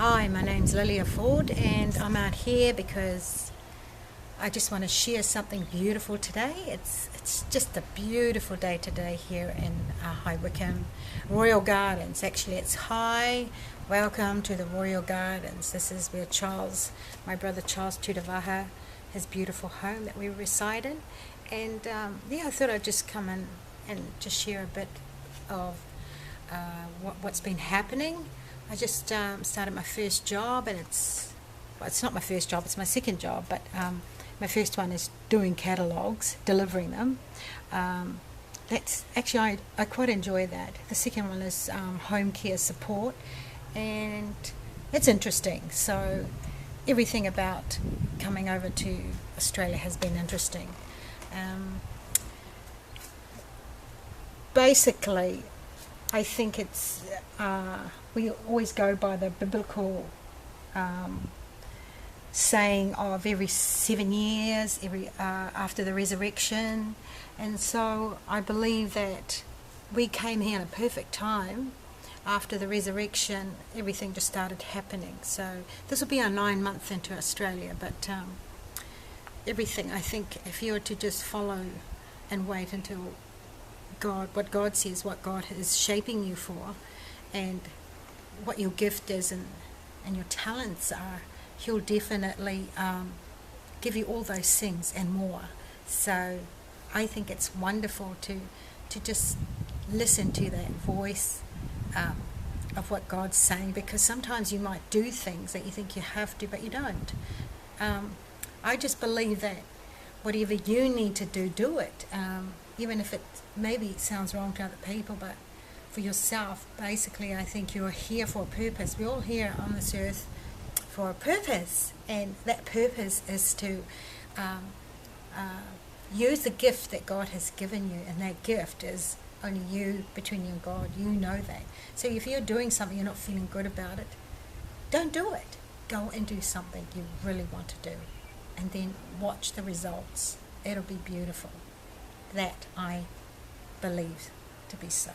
Hi, my name's Lilly Afford and I'm out here because I just want to share something beautiful today. It's just a beautiful day today here in High Wycombe Royal Gardens. Actually, it's High. Welcome to the Royal Gardens. This is where my brother Charles Tudavaha, his beautiful home that we reside in. And I thought I'd just come in and just share a bit of what's been happening. I just started my first job, and it's not my first job, it's my second job, but my first one is doing catalogues, delivering them. That's actually, I quite enjoy that. The second one is home care support, and it's interesting. So everything about coming over to Australia has been interesting. Basically, I think it's we always go by the biblical saying of every 7 years, after the resurrection, and so I believe that we came here in a perfect time. After the resurrection, everything just started happening. So this will be our 9 months into Australia, but everything, I think, if you were to just follow and wait until what God says, what God is shaping you for, and what your gift is and your talents are, He'll definitely give you all those things and more. So I think it's wonderful to just listen to that voice of what God's saying, because sometimes you might do things that you think you have to, but you don't. I just believe that whatever you need to do, do it. Even if it maybe sounds wrong to other people, but for yourself, basically, I think you're here for a purpose. We're all here on this earth for a purpose, and that purpose is to use the gift that God has given you, and that gift is only you, between you and God. You know that. So if you're doing something, you're not feeling good about it, don't do it. Go and do something you really want to do, and then watch the results. It'll be beautiful. That I believe to be so.